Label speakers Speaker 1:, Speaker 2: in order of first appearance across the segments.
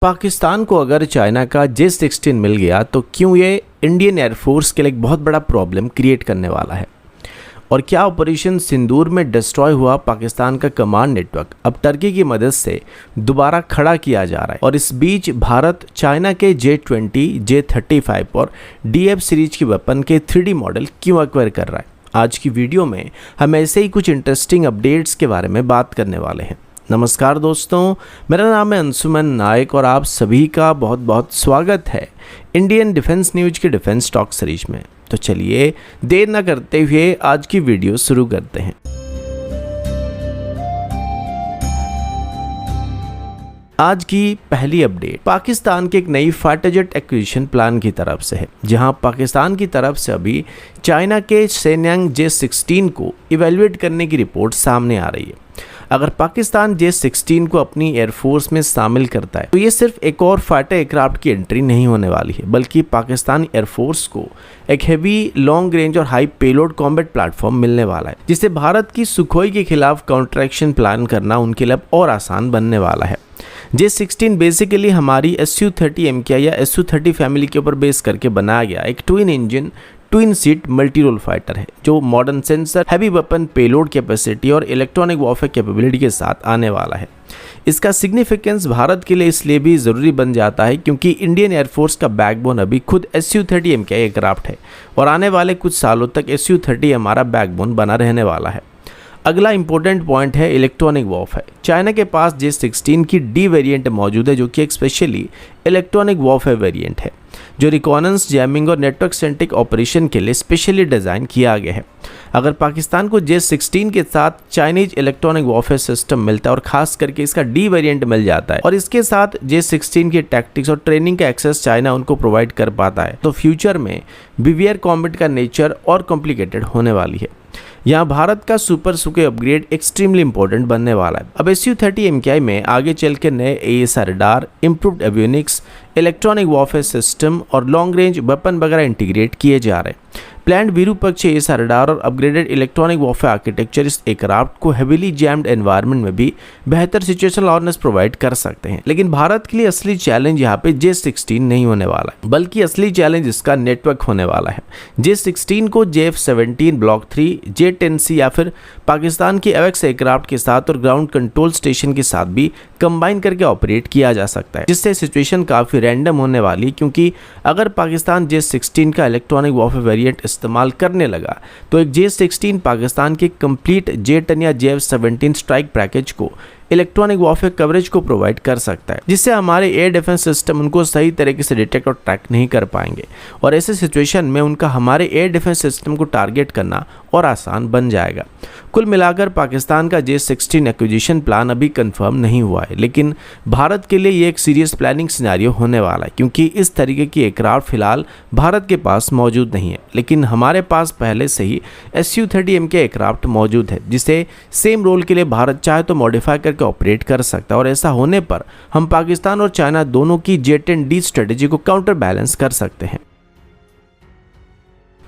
Speaker 1: पाकिस्तान को अगर चाइना का J-16 मिल गया तो क्यों ये इंडियन एयरफोर्स के लिए एक बहुत बड़ा प्रॉब्लम क्रिएट करने वाला है। और क्या ऑपरेशन सिंदूर में डिस्ट्रॉय हुआ पाकिस्तान का कमांड नेटवर्क अब टर्की की मदद से दोबारा खड़ा किया जा रहा है। और इस बीच भारत चाइना के J-20, J-35 और DF सीरीज की वेपन के 3D मॉडल क्यों एक्वायर कर रहा है। आज की वीडियो में हम ऐसे ही कुछ इंटरेस्टिंग अपडेट्स के बारे में बात करने वाले हैं। नमस्कार दोस्तों, मेरा नाम है अंशुमन नायक और आप सभी का बहुत बहुत स्वागत है इंडियन डिफेंस न्यूज के डिफेंस टॉक सीरीज में। तो चलिए देर न करते हुए आज की वीडियो शुरू करते हैं। आज की पहली अपडेट पाकिस्तान के एक नई फाइटर जेट एक्विजिशन प्लान की तरफ से है, जहां पाकिस्तान की तरफ से अभी चाइना के शेन्यांग J-16 को इवेल्युएट करने की रिपोर्ट सामने आ रही है। अगर पाकिस्तान J-16 को अपनी एयरफोर्स में शामिल करता है तो ये सिर्फ एक और फाइटर एयरक्राफ्ट की एंट्री नहीं होने वाली है, बल्कि पाकिस्तानी एयरफोर्स को एक हेवी, लॉन्ग रेंज और हाई पेलोड कॉम्बैट प्लेटफॉर्म मिलने वाला है, जिससे भारत की सुखोई के खिलाफ काउंटर एक्शन प्लान करना उनके लिए और आसान बनने वाला है। J-16 बेसिकली हमारी Su-30 MKI या Su-30 फैमिली के ऊपर बेस करके बनाया गया एक twin engine twin seat multi role fighter है, जो modern sensor, heavy weapon payload capacity और इलेक्ट्रॉनिक वॉरफेयर कैपेबिलिटी के साथ आने वाला है। इसका सिग्निफिकेंस भारत के लिए इसलिए भी ज़रूरी बन जाता है क्योंकि इंडियन एयरफोर्स का बैकबोन अभी खुद Su-30 MKI एयरक्राफ्ट है और आने वाले कुछ सालों तक Su-30 हमारा बैकबोन बना रहने वाला है। अगला इंपॉर्टेंट पॉइंट है इलेक्ट्रॉनिक वॉरफेयर। चाइना के पास J-16 की D वेरिएंट मौजूद है, जो कि एक स्पेशली इलेक्ट्रॉनिक वॉरफेयर वेरिएंट है, जो रिकॉनेंस, जैमिंग और नेटवर्क सेंट्रिक ऑपरेशन के लिए स्पेशली डिज़ाइन किया गया है। अगर पाकिस्तान को J-16 के साथ चाइनीज इलेक्ट्रॉनिक वॉरफेयर सिस्टम मिलता है और खास करके इसका D वेरिएंट मिल जाता है और इसके साथ J-16 की टैक्टिक्स और ट्रेनिंग का एक्सेस चाइना उनको प्रोवाइड कर पाता है, तो फ्यूचर में बीवीआर कॉम्बैट का नेचर और कॉम्प्लिकेटेड होने वाली है। यहाँ भारत का सुपर सुखे अपग्रेड एक्सट्रीमली इंपॉर्टेंट बनने वाला है। अब Su-30 MKI में आगे चल के नए AESA radar, improved avionics, electronic warfare system और लॉन्ग रेंज वेपन वगैरह इंटीग्रेट किए जा रहे हैं। प्लान्ड विरूपक्ष AESA रडार और अपग्रेडेड इलेक्ट्रॉनिक वॉरफेयर आर्किटेक्चर इस एयरक्राफ्ट को हेवीली जैम्ड एनवायरनमेंट में भी बेहतर सिचुएशनल अवेयरनेस प्रोवाइड कर सकते हैं। लेकिन भारत के लिए असली चैलेंज यहाँ पे J-16 नहीं होने वाला है, बल्कि असली चैलेंज इसका नेटवर्क होने वाला है। J-16 को JF-17 ब्लॉक 3, J-10C या फिर पाकिस्तान की AWACS एयरक्राफ्ट के साथ और ग्राउंड कंट्रोल स्टेशन के साथ भी कंबाइन करके ऑपरेट किया जा सकता है, जिससे सिचुएशन काफ़ी रैंडम होने वाली, क्योंकि अगर पाकिस्तान J-16 का इलेक्ट्रॉनिक वॉरफेयर वेरिएंट इस्तेमाल करने लगा तो एक J-16 पाकिस्तान के कंप्लीट J-10 या JF-17 स्ट्राइक पैकेज को इलेक्ट्रॉनिक वॉरफेयर कवरेज को प्रोवाइड कर सकता है, जिससे हमारे एयर डिफेंस सिस्टम उनको सही तरीके से डिटेक्ट और ट्रैक नहीं कर पाएंगे और ऐसे सिचुएशन में उनका हमारे एयर डिफेंस सिस्टम को टारगेट करना और आसान बन जाएगा। कुल मिलाकर पाकिस्तान का J-16 एक्विजिशन प्लान अभी कंफर्म नहीं हुआ है, लेकिन भारत के लिए ये एक सीरियस प्लानिंग सिनेरियो होने वाला है, क्योंकि इस तरीके की एयरक्राफ्ट फिलहाल भारत के पास मौजूद नहीं है। लेकिन हमारे पास पहले से ही Su-30 MKI एयरक्राफ्ट मौजूद है, जिसे सेम रोल के लिए भारत चाहे तो मॉडिफाई करके ऑपरेट कर सकता है और ऐसा होने पर हम पाकिस्तान और चाइना दोनों की J-10D स्ट्रेटेजी को काउंटर बैलेंस कर सकते हैं।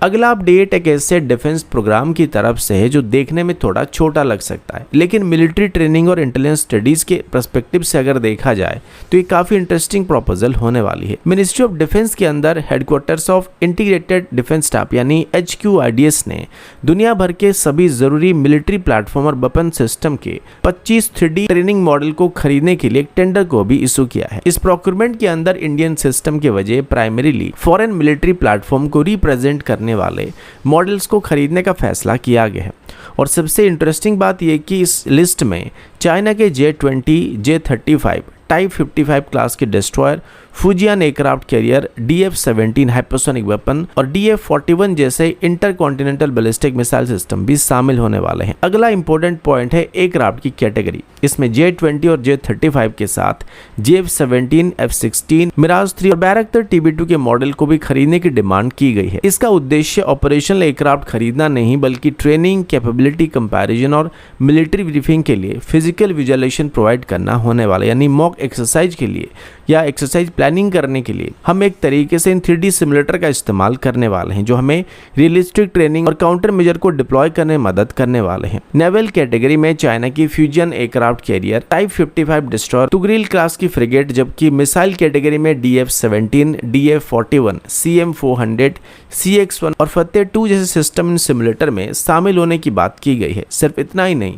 Speaker 1: अगला अपडेट एक ऐसे डिफेंस प्रोग्राम की तरफ से है जो देखने में थोड़ा छोटा लग सकता है, लेकिन मिलिट्री ट्रेनिंग और इंटेलिजेंस स्टडीज के पर्सपेक्टिव से अगर देखा जाए तो ये काफी इंटरेस्टिंग प्रपोजल होने वाली है। मिनिस्ट्री ऑफ डिफेंस के अंदर headquarters of integrated defence staff यानी HQIDS ने दुनिया भर के सभी जरूरी मिलिट्री प्लेटफॉर्म और वेपन सिस्टम के 25 3D ट्रेनिंग मॉडल को खरीदने के लिए एक टेंडर को भी इशू किया है। इस प्रोक्योरमेंट के अंदर इंडियन सिस्टम के वजह प्राइमरीली फॉरेन मिलिट्री प्लेटफॉर्म को रिप्रेजेंट करने वाले मॉडल्स को खरीदने का फैसला किया गया है। और सबसे इंटरेस्टिंग बात यह कि इस लिस्ट में चाइना के J-20, J-35 टाइप 55 क्लास के destroyer, Fujian aircraft carrier, DF-17 hypersonic weapon और DF-41 जैसे इंटरकॉन्टिनेंटल बैलिस्टिक मिसाइल सिस्टम भी शामिल होने वाले हैं। अगला इंपॉर्टेंट पॉइंट है एयरक्राफ्ट की कैटेगरी। इसमें J-20 और J-35 के साथ JF-17, F-16, मिराज 3 और बैरक्टर TB2 के मॉडल को भी खरीदने की डिमांड की गई है। इसका उद्देश्य ऑपरेशनल एयरक्राफ्ट खरीदना नहीं, बल्कि ट्रेनिंग, कैपेबिलिटी कंपैरिजन और मिलिट्री ब्रीफिंग के लिए फिजिकल विजुअलाइजेशन प्रोवाइड करना होने वाला, यानी मॉक मॉक एक्सरसाइज के लिए या एक्सरसाइज प्लानिंग करने के लिए हम एक तरीके से इन 3D सिमुलेटर का इस्तेमाल करने वाले हैं, जो हमें रियलिस्टिक ट्रेनिंग और काउंटर मेजर को डिप्लॉय करने में मदद करने वाले हैं। नेवल कैटेगरी में चाइना की fusion aircraft carrier type 55 destroyer Tughril class की फ्रिगेट, जबकि मिसाइल कैटेगरी में DF-17, DF-41, CM-400, CX-1 और फतेह-2 जैसे सिस्टम इन सिमुलेटर में शामिल होने की बात की गई है। सिर्फ इतना ही नहीं,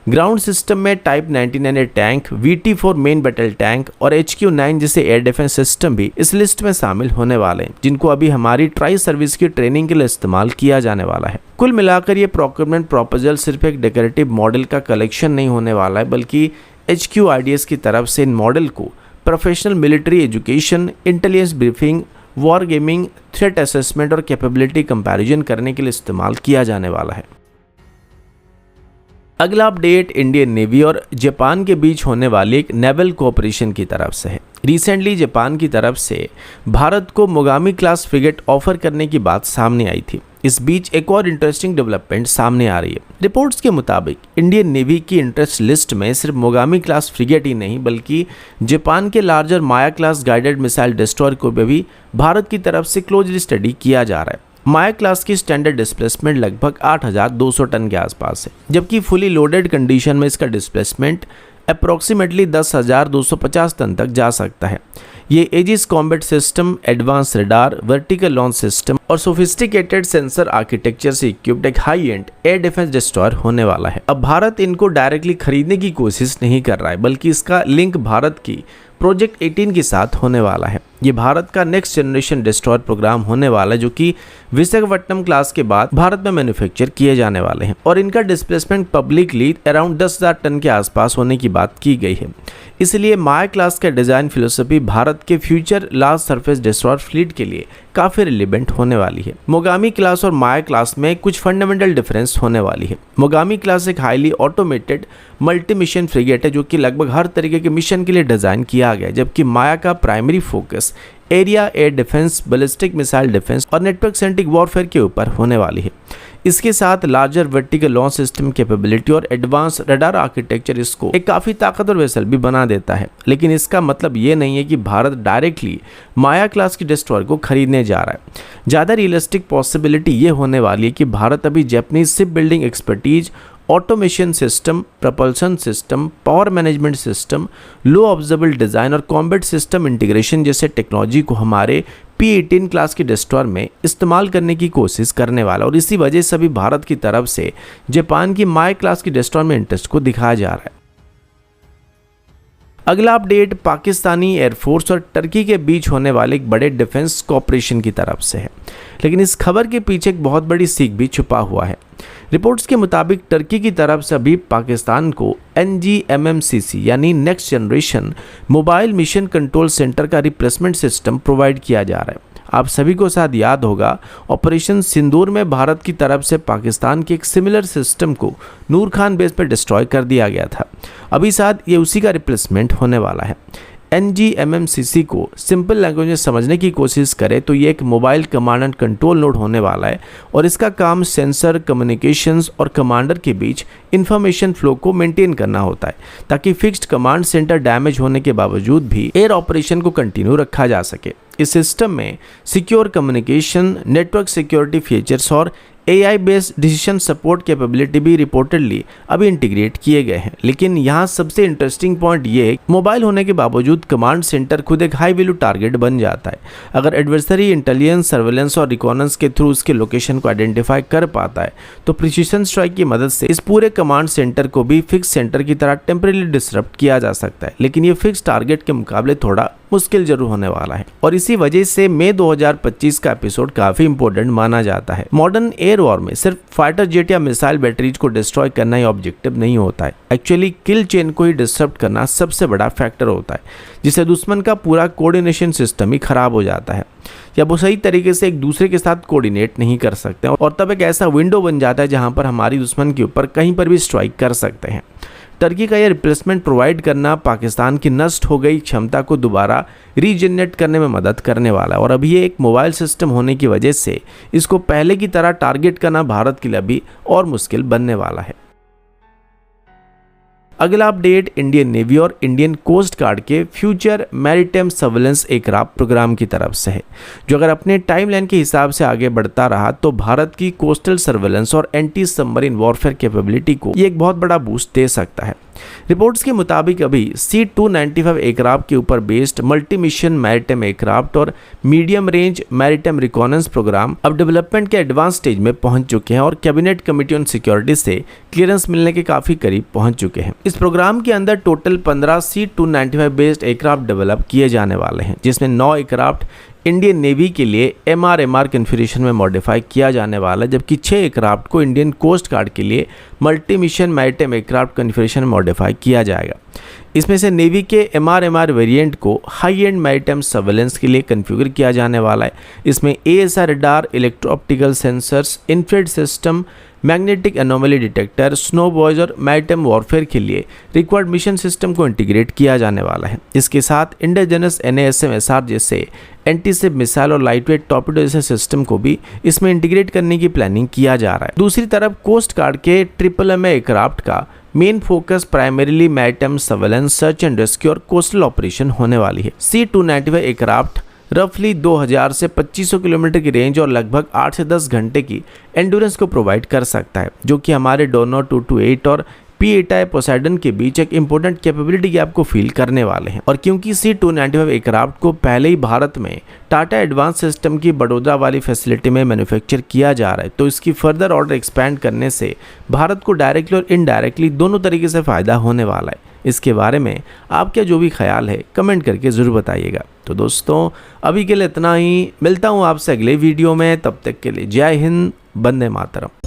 Speaker 1: ग्राउंड सिस्टम में type 99A tank, VT-4 main battle tank और HQ-9 जैसे एयर डिफेंस सिस्टम भी इस लिस्ट में शामिल होने वाले हैं, जिनको अभी हमारी ट्राई सर्विस की ट्रेनिंग के लिए इस्तेमाल किया जाने वाला है। कुल मिलाकर ये प्रोक्योरमेंट प्रपोजल सिर्फ एक डेकोरेटिव मॉडल का कलेक्शन नहीं होने वाला है, बल्कि HQRDS की तरफ से इन मॉडल को professional military education, intelligence briefing, war gaming, threat assessment और कैपेबिलिटी कंपैरिजन करने के लिए इस्तेमाल किया जाने वाला है। अगला अपडेट इंडियन नेवी और जापान के बीच होने वाली एक नेवल कोऑपरेशन की तरफ से है। रिसेंटली जापान की तरफ से भारत को मोगामी क्लास फ्रिगेट ऑफर करने की बात सामने आई थी। इस बीच एक और इंटरेस्टिंग डेवलपमेंट सामने आ रही है। रिपोर्ट्स के मुताबिक इंडियन नेवी की इंटरेस्ट लिस्ट में सिर्फ मोगामी क्लास फ्रिगेट ही नहीं, बल्कि जापान के लार्जर माया क्लास गाइडेड मिसाइल डिस्ट्रॉयर को भी भारत की तरफ से क्लोजली स्टडी किया जा रहा है। माया क्लास की स्टैंडर्ड डिस्प्लेसमेंट लगभग 8,200 टन के आसपास है, जबकि फुली लोडेड कंडीशन में इसका डिस्प्लेसमेंट अप्रॉक्सीमेटली 10,250 टन तक जा सकता है। ये Aegis combat system, advance radar, vertical launch system और सोफिस्टिकेटेड सेंसर आर्किटेक्चर से इक्विप्ड एक high end air defence destroyer होने वाला है। अब भारत इनको डायरेक्टली खरीदने की कोशिश नहीं कर रहा है, बल्कि इसका लिंक भारत की प्रोजेक्ट 18 के साथ होने वाला है। ये भारत का नेक्स्ट जनरेशन डिस्ट्रॉयर प्रोग्राम होने वाला है, जो कि विशाखापट्टनम क्लास के बाद भारत में मैन्युफैक्चर किए जाने वाले हैं और इनका डिस्प्लेसमेंट पब्लिकली अराउंड 10,000 टन के आसपास होने की बात की गई है। इसलिए माया क्लास का डिजाइन फिलोसफी भारत के future large surface destroyer fleet के लिए काफी रिलेवेंट होने वाली है। मोगामी क्लास और माया क्लास में कुछ फंडामेंटल डिफरेंस होने वाली है। मोगामी क्लास एक highly automated multi mission frigate है, जो कि लगभग हर तरीके के मिशन के लिए डिजाइन किया गया है, जबकि माया का primary focus area air defence, ballistic missile defence और नेटवर्क सेंट्रिक वॉरफेयर के ऊपर होने वाली है। इसके साथ larger vertical launch system capability और एडवांस रडार आर्किटेक्चर इसको एक काफ़ी ताकतवर वेसल भी बना देता है। लेकिन इसका मतलब ये नहीं है कि भारत डायरेक्टली माया क्लास की डिस्ट्रॉयर को खरीदने जा रहा है। ज़्यादा रियलिस्टिक पॉसिबिलिटी ये होने वाली है कि भारत अभी Japanese ship building expertise, automation system, propulsion system, power management system, low observable design और कॉम्बैट सिस्टम इंटीग्रेशन जैसे टेक्नोलॉजी को हमारे P-18 क्लास की डिस्ट्रॉयर में इस्तेमाल करने की कोशिश करने वाला, और इसी वजह से भी भारत की तरफ से जापान की माया क्लास की डिस्ट्रॉयर में इंटरेस्ट को दिखाया जा रहा है। अगला अपडेट पाकिस्तानी एयरफोर्स और टर्की के बीच होने वाले एक बड़े डिफेंस कोऑपरेशन की तरफ से है, लेकिन इस खबर के पीछे एक बहुत बड़ी सीख भी छुपा हुआ है। रिपोर्ट्स के मुताबिक टर्की की तरफ से अभी पाकिस्तान को NGMMCC यानी next generation mobile mission control centre का रिप्लेसमेंट सिस्टम प्रोवाइड किया जा रहा है। आप सभी को शायद याद होगा, ऑपरेशन सिंदूर में भारत की तरफ से पाकिस्तान के एक सिमिलर सिस्टम को नूर खान बेस पर डिस्ट्रॉय कर दिया गया था। अभी शायद ये उसी का रिप्लेसमेंट होने वाला है। NGMMCC को सिंपल लैंग्वेज में समझने की कोशिश करें तो ये एक mobile command and control node होने वाला है, और इसका काम सेंसर, कम्युनिकेशंस और कमांडर के बीच इंफॉर्मेशन फ्लो को मेंटेन करना होता है, ताकि फिक्स्ड कमांड सेंटर डैमेज होने के बावजूद भी एयर ऑपरेशन को कंटिन्यू रखा जा सके। इस सिस्टम में secure communication, network security features और AI based decision support capability भी रिपोर्टेडली अभी इंटीग्रेट किए गए हैं। लेकिन यहाँ सबसे इंटरेस्टिंग पॉइंट ये है, मोबाइल होने के बावजूद कमांड सेंटर खुद एक हाई वैल्यू टारगेट बन जाता है। अगर एडवर्सरी इंटेलिजेंस, सर्वेलेंस और रिकॉनेंस के थ्रू उसके लोकेशन को आइडेंटिफाई कर पाता है, तो प्रिसीजन स्ट्राइक की मदद से इस पूरे कमांड सेंटर को भी फिक्स सेंटर की तरह टेम्परेली डिसरप्ट किया जा सकता है। लेकिन ये फिक्स टारगेट के मुकाबले थोड़ा मुश्किल जरूर होने वाला है, और इसी वजह से मई 2025 का एपिसोड काफी इंपॉर्टेंट माना जाता है। मॉडर्न एयर वॉर में सिर्फ फाइटर जेट या मिसाइल बैटरीज को डिस्ट्रॉय करना ही ऑब्जेक्टिव नहीं होता है। एक्चुअली किल चेन को ही डिस्टर्ब करना सबसे बड़ा फैक्टर होता है, जिससे दुश्मन का पूरा कोऑर्डिनेशन सिस्टम ही खराब हो जाता है, या वो सही तरीके से एक दूसरे के साथ कोऑर्डिनेट नहीं कर सकते, और तब एक ऐसा विंडो बन जाता है जहां पर हमारी दुश्मन के ऊपर कहीं पर भी स्ट्राइक कर सकते हैं। टर्की का यह रिप्लेसमेंट प्रोवाइड करना पाकिस्तान की नष्ट हो गई क्षमता को दोबारा रीजनरेट करने में मदद करने वाला है, और अभी ये एक मोबाइल सिस्टम होने की वजह से इसको पहले की तरह टारगेट करना भारत के लिए अभी और मुश्किल बनने वाला है। अगला अपडेट इंडियन नेवी और इंडियन कोस्ट गार्ड के future maritime surveillance aircraft programme की तरफ से है, जो अगर अपने टाइमलाइन के हिसाब से आगे बढ़ता रहा तो भारत की कोस्टल सर्वेलेंस और एंटी सबमरीन वॉरफेयर कैपेबिलिटी को ये एक बहुत बड़ा बूस्ट दे सकता है। रिपोर्ट्स के मुताबिक अभी C-295 एयरक्राफ्ट के ऊपर based multi mission maritime aircraft और मीडियम रेंज मैरीटाइम रिकॉनेंस प्रोग्राम अब डेवलपमेंट के एडवांस स्टेज में पहुंच चुके हैं और कैबिनेट कमेटी ऑन सिक्योरिटी से क्लियरेंस मिलने के काफी करीब पहुंच चुके हैं। इस प्रोग्राम के अंदर total 15 C-295 based aircraft develop किए जाने वाले हैं, जिसमें 9 एयरक्राफ्ट इंडियन नेवी के लिए MR कन्फिगरेशन में मॉडिफाई किया जाने वाला है, जबकि 6 एयरक्राफ्ट को इंडियन कोस्ट गार्ड के लिए multi mission maritime aircraft configuration में मॉडिफाई किया जाएगा। इसमें से नेवी के MR वेरिएंट को हाई एंड मैरीटाइम सर्वेलेंस के लिए कन्फिगर किया जाने वाला है। इसमें AESA radar, electro optical sensors, infrared system, magnetic anomaly detector, snow boys और मैरीटाइम वॉरफेयर के लिए रिक्वायर्ड मिशन सिस्टम को इंटीग्रेट किया जाने वाला है। इसके साथ इंडिजिनस NASM-SR जैसे एंटीशिप मिसाइल और लाइटवेट टॉर्पेडो जैसे सिस्टम को भी इसमें इंटीग्रेट करने की प्लानिंग किया जा रहा है। दूसरी तरफ कोस्ट गार्ड के MMM एयरक्राफ्ट का main focus primarily maritime surveillance, search and rescue और कोस्टल ऑपरेशन होने वाली है। C-295 एयरक्राफ्ट रफली 2000 से 2500 किलोमीटर की रेंज और लगभग 8 से 10 घंटे की एंडोरेंस को प्रोवाइड कर सकता है, जो कि हमारे डोनो 228 और P-8I पोसाइडन के बीच एक इंपॉर्टेंट कैपेबिलिटी गैप को फील करने वाले हैं। और क्योंकि C-295 एयरक्राफ्ट को पहले ही भारत में टाटा एडवांस सिस्टम की बड़ौदा वाली फैसिलिटी में मैन्युफैक्चर किया जा रहा है, तो इसकी फर्दर ऑर्डर एक्सपैंड करने से भारत को डायरेक्टली और इनडायरेक्टली दोनों तरीके से फ़ायदा होने वाला है। इसके बारे में आपका जो भी ख्याल है कमेंट करके ज़रूर बताइएगा। तो दोस्तों अभी के लिए इतना ही, मिलता हूँ आपसे अगले वीडियो में, तब तक के लिए जय हिंद, वंदे मातरम।